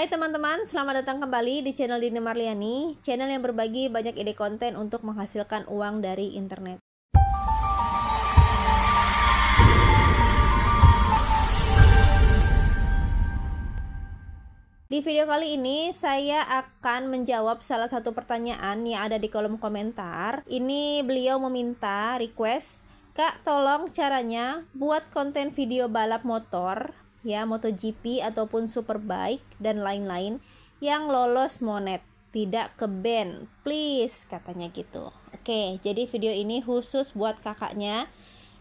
Hai teman-teman, selamat datang kembali di channel Dini Marliani, channel yang berbagi banyak ide konten untuk menghasilkan uang dari internet. Di video kali ini saya akan menjawab salah satu pertanyaan yang ada di kolom komentar. Ini beliau meminta request, "Kak, tolong caranya buat konten video balap motor, ya, MotoGP ataupun Superbike dan lain-lain yang lolos monet, tidak ke ban, please," katanya gitu. Oke, jadi video ini khusus buat kakaknya.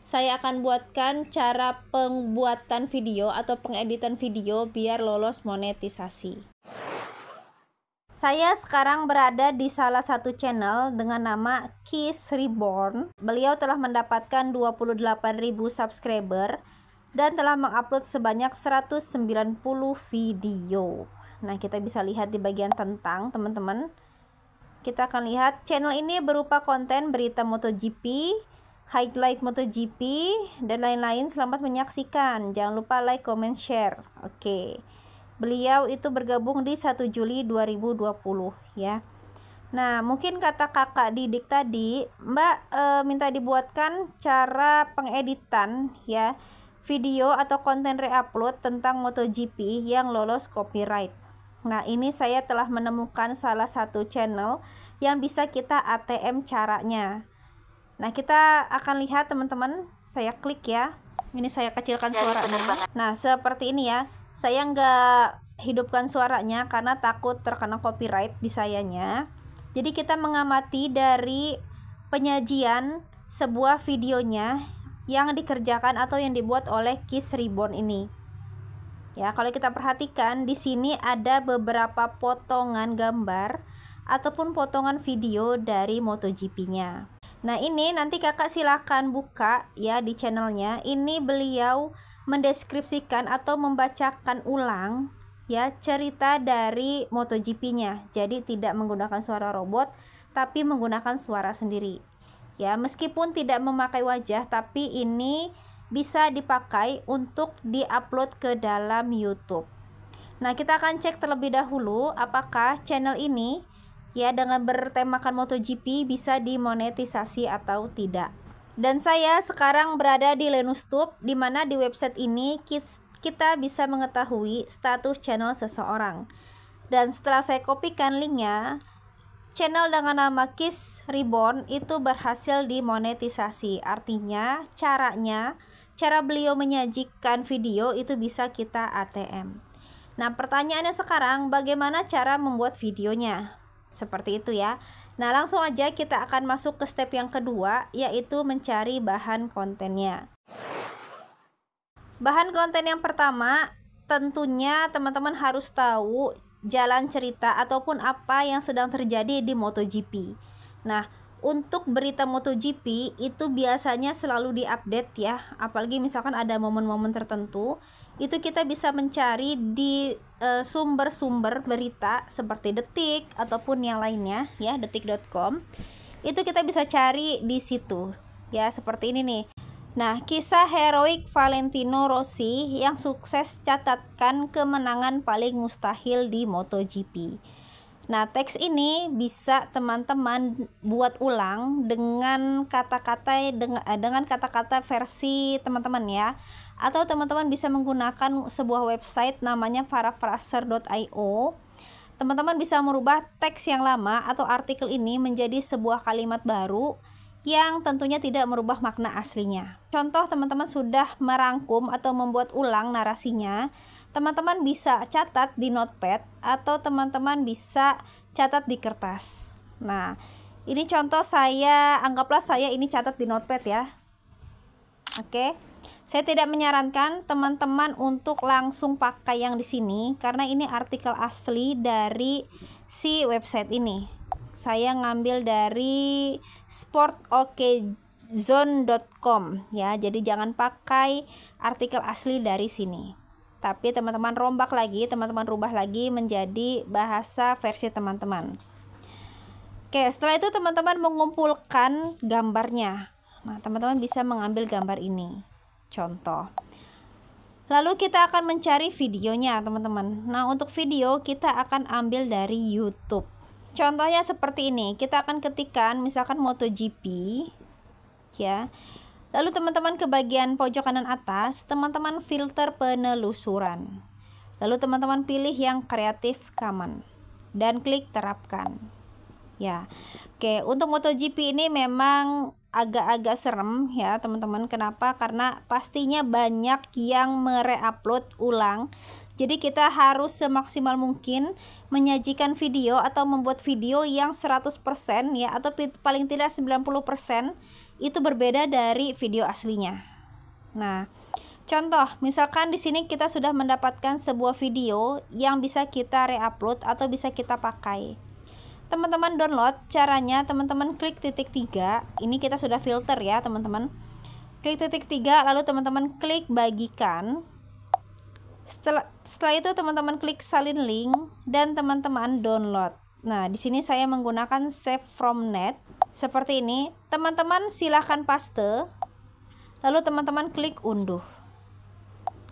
Saya akan buatkan cara pembuatan video atau pengeditan video biar lolos monetisasi. Saya sekarang berada di salah satu channel dengan nama Kiss Reborn. Beliau telah mendapatkan 28.000 subscriber dan telah mengupload sebanyak 190 video. Nah, kita bisa lihat di bagian tentang, teman-teman. Kita akan lihat channel ini berupa konten berita MotoGP, highlight MotoGP, dan lain-lain. Selamat menyaksikan. Jangan lupa like, comment, share. Oke. Beliau itu bergabung di 1 Juli 2020 ya. Nah, mungkin kata kakak Didik tadi, Mbak minta dibuatkan cara pengeditan ya video atau konten reupload tentang MotoGP yang lolos copyright. Nah, ini saya telah menemukan salah satu channel yang bisa kita ATM caranya. Nah, kita akan lihat teman-teman. Saya klik ya. Ini saya kecilkan suaranya. Nah, seperti ini ya. Saya nggak hidupkan suaranya karena takut terkena copyright di sayanya. Jadi kita mengamati dari penyajian sebuah videonya yang dikerjakan atau yang dibuat oleh Kiss Reborn ini. Ya, kalau kita perhatikan di sini ada beberapa potongan gambar ataupun potongan video dari MotoGP-nya. Nah, ini nanti kakak silakan buka ya di channelnya. Ini beliau mendeskripsikan atau membacakan ulang ya cerita dari MotoGP-nya. Jadi tidak menggunakan suara robot tapi menggunakan suara sendiri. Ya, meskipun tidak memakai wajah tapi ini bisa dipakai untuk diupload ke dalam YouTube. Nah, kita akan cek terlebih dahulu apakah channel ini ya dengan bertemakan MotoGP bisa dimonetisasi atau tidak. Dan saya sekarang berada di Lenustube, di mana di website ini kita bisa mengetahui status channel seseorang. Dan setelah saya kopikan linknya, channel dengan nama Kiss Reborn itu berhasil dimonetisasi. Artinya cara beliau menyajikan video itu bisa kita ATM. Nah, pertanyaannya sekarang, bagaimana cara membuat videonya? Seperti itu ya. Nah, langsung aja kita akan masuk ke step yang kedua, yaitu mencari bahan kontennya. Bahan konten yang pertama, tentunya teman-teman harus tahu jalan cerita ataupun apa yang sedang terjadi di MotoGP. Nah, untuk berita MotoGP itu biasanya selalu diupdate ya, apalagi misalkan ada momen-momen tertentu. Itu kita bisa mencari di sumber-sumber berita seperti Detik ataupun yang lainnya ya, detik.com. Itu kita bisa cari di situ ya, seperti ini nih. Nah, kisah heroik Valentino Rossi yang sukses catatkan kemenangan paling mustahil di MotoGP. Nah, teks ini bisa teman-teman buat ulang dengan kata-kata versi teman-teman ya. Atau teman-teman bisa menggunakan sebuah website namanya paraphraser.io. Teman-teman bisa merubah teks yang lama atau artikel ini menjadi sebuah kalimat baru yang tentunya tidak merubah makna aslinya. Contoh, teman-teman sudah merangkum atau membuat ulang narasinya, teman-teman bisa catat di notepad atau teman-teman bisa catat di kertas. Nah, ini contoh saya, anggaplah saya ini catat di notepad ya. Oke. Saya tidak menyarankan teman-teman untuk langsung pakai yang di sini karena ini artikel asli dari si website ini. Saya ngambil dari sportokezone.com ya. Jadi jangan pakai artikel asli dari sini. Tapi teman-teman rombak lagi, teman-teman rubah lagi menjadi bahasa versi teman-teman. Oke, setelah itu teman-teman mengumpulkan gambarnya. Nah, teman-teman bisa mengambil gambar ini. Contoh. Lalu kita akan mencari videonya, teman-teman. Nah, untuk video kita akan ambil dari YouTube. Contohnya seperti ini. Kita akan ketikkan misalkan MotoGP, ya. Lalu teman-teman ke bagian pojok kanan atas, teman-teman filter penelusuran. Lalu teman-teman pilih yang Creative Commons dan klik terapkan. Ya. Oke, untuk MotoGP ini memang agak-agak serem ya teman-teman. Kenapa? Karena pastinya banyak yang mereupload ulang. Jadi kita harus semaksimal mungkin menyajikan video atau membuat video yang 100% ya, atau paling tidak 90% itu berbeda dari video aslinya. Nah, contoh misalkan di sini kita sudah mendapatkan sebuah video yang bisa kita reupload atau bisa kita pakai. Teman-teman download, caranya teman-teman klik titik 3. Ini kita sudah filter ya teman-teman. Klik titik 3, lalu teman-teman klik bagikan. Setelah itu teman-teman klik salin link dan teman-teman download. Nah, di sini saya menggunakan save from net seperti ini. Teman-teman silahkan paste, lalu teman-teman klik unduh.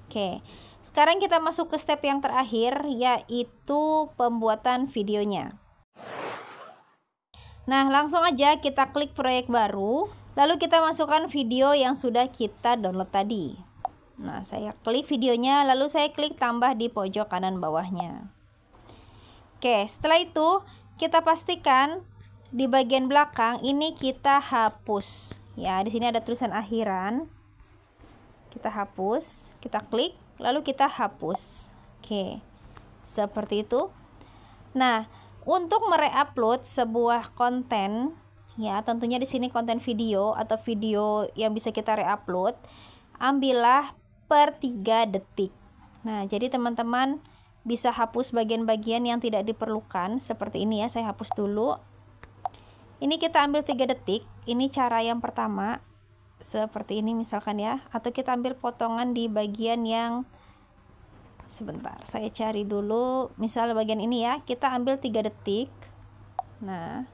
Oke, sekarang kita masuk ke step yang terakhir, yaitu pembuatan videonya. Nah, langsung aja kita klik proyek baru, lalu kita masukkan video yang sudah kita download tadi. Nah, saya klik videonya, lalu saya klik tambah di pojok kanan bawahnya. Oke, setelah itu kita pastikan di bagian belakang ini kita hapus. Ya, di sini ada tulisan akhiran. Kita hapus, kita klik, lalu kita hapus. Oke, seperti itu. Nah, untuk mereupload sebuah konten, ya tentunya di sini konten video atau video yang bisa kita reupload, ambillah per 3 detik. Nah, jadi teman-teman bisa hapus bagian-bagian yang tidak diperlukan seperti ini ya. Saya hapus dulu. Ini kita ambil 3 detik. Ini cara yang pertama. Seperti ini misalkan ya, atau kita ambil potongan di bagian yang sebentar, saya cari dulu, misal bagian ini ya, kita ambil 3 detik. Nah,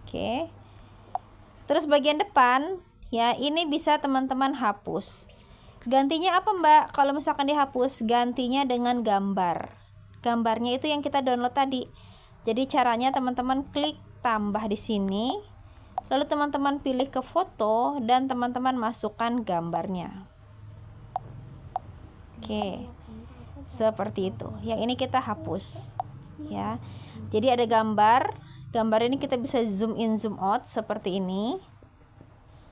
oke. Terus bagian depan ya, ini bisa teman-teman hapus. Gantinya apa Mbak? Kalau misalkan dihapus, gantinya dengan gambar. Gambarnya itu yang kita download tadi. Jadi caranya teman-teman klik tambah di sini, lalu teman-teman pilih ke foto dan teman-teman masukkan gambarnya. Oke, seperti itu. Yang ini kita hapus ya. Jadi ada gambar ini kita bisa zoom in zoom out seperti ini.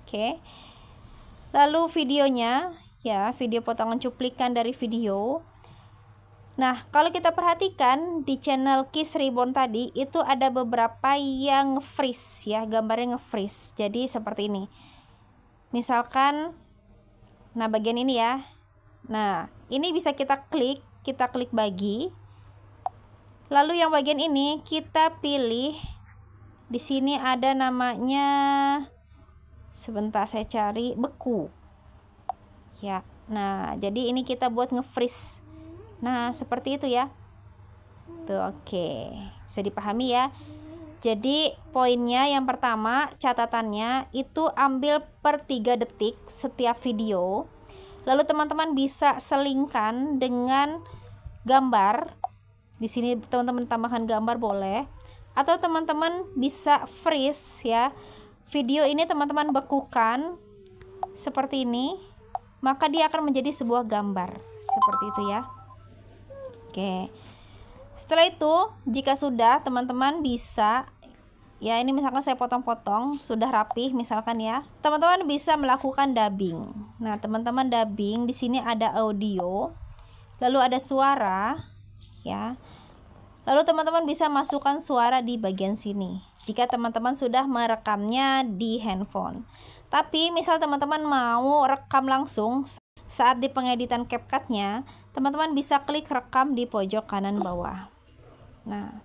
Oke, lalu videonya ya, video potongan cuplikan dari video. Nah, kalau kita perhatikan di channel Kiss Reborn tadi itu ada beberapa yang freeze ya, gambarnya nge-freeze. Jadi seperti ini. Misalkan, nah bagian ini ya. Nah, ini bisa kita klik bagi. Lalu yang bagian ini kita pilih. Di sini ada namanya, sebentar saya cari, beku. Ya. Nah, jadi ini kita buat nge-freeze. Nah, seperti itu ya. Tuh, oke. Bisa dipahami ya. Jadi, poinnya yang pertama, catatannya itu ambil per 3 detik setiap video. Lalu teman-teman bisa selingkan dengan gambar. Di sini teman-teman tambahkan gambar boleh. Atau teman-teman bisa freeze ya. Video ini teman-teman bekukan seperti ini, maka dia akan menjadi sebuah gambar. Seperti itu ya. Oke. Setelah itu, jika sudah, teman-teman bisa ya, ini misalkan saya potong-potong sudah rapih misalkan ya. Teman-teman bisa melakukan dubbing. Nah, teman-teman dubbing di sini ada audio, lalu ada suara ya. Lalu teman-teman bisa masukkan suara di bagian sini jika teman-teman sudah merekamnya di handphone. Tapi misal teman-teman mau rekam langsung saat di pengeditan CapCut-nya, teman-teman bisa klik rekam di pojok kanan bawah. Nah,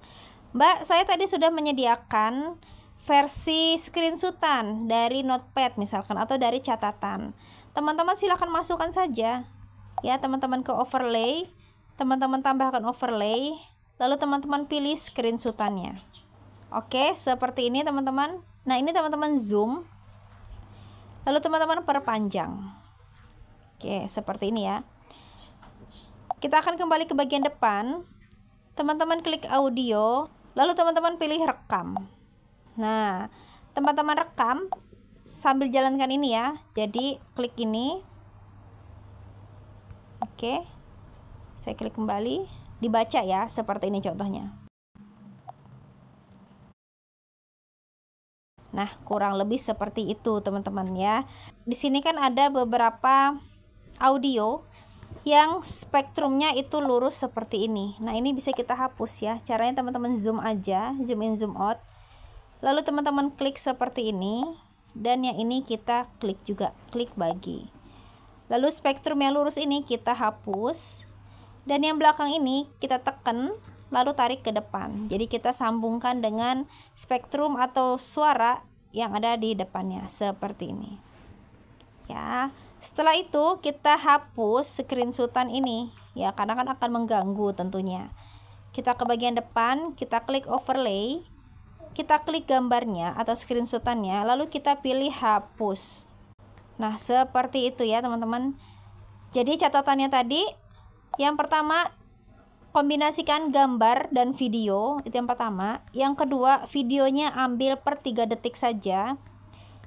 Mbak, saya tadi sudah menyediakan versi screenshotan dari notepad misalkan atau dari catatan. Teman-teman silakan masukkan saja ya, teman-teman ke overlay, teman-teman tambahkan overlay, lalu teman-teman pilih screenshotannya. Oke, seperti ini teman-teman. Nah, ini teman-teman zoom, lalu teman-teman perpanjang. Oke, seperti ini ya. Kita akan kembali ke bagian depan. Teman-teman klik audio, lalu teman-teman pilih rekam. Nah, teman-teman rekam sambil jalankan ini ya. Jadi klik ini. Oke. Saya klik kembali, dibaca ya, seperti ini contohnya. Nah, kurang lebih seperti itu teman-teman ya. Di sini kan ada beberapa audio yang spektrumnya itu lurus seperti ini. Nah, ini bisa kita hapus ya. Caranya teman-teman zoom aja, zoom in, zoom out. Lalu teman-teman klik seperti ini, dan yang ini kita klik juga, klik bagi. Lalu spektrum yang lurus ini kita hapus, dan yang belakang ini kita tekan, lalu tarik ke depan. Jadi kita sambungkan dengan spektrum atau suara yang ada di depannya seperti ini. Ya, setelah itu kita hapus screenshotan ini ya, karena kan akan mengganggu tentunya. Kita ke bagian depan, kita klik overlay, kita klik gambarnya atau screenshotannya, lalu kita pilih hapus. Nah, seperti itu ya teman-teman. Jadi catatannya tadi, yang pertama, kombinasikan gambar dan video, itu yang pertama. Yang kedua, videonya ambil per 3 detik saja.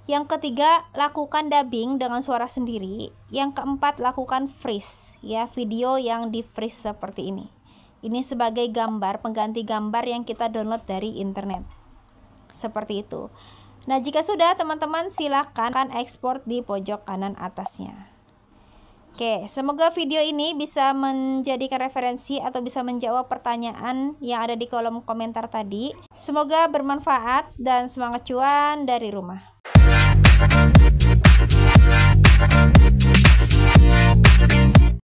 Yang ketiga, lakukan dubbing dengan suara sendiri. Yang keempat, lakukan freeze ya, video yang di freeze seperti ini. Ini sebagai gambar, pengganti gambar yang kita download dari internet. Seperti itu. Nah, jika sudah teman-teman silakan ekspor di pojok kanan atasnya. Oke, semoga video ini bisa menjadikan referensi atau bisa menjawab pertanyaan yang ada di kolom komentar tadi. Semoga bermanfaat dan semangat cuan dari rumah.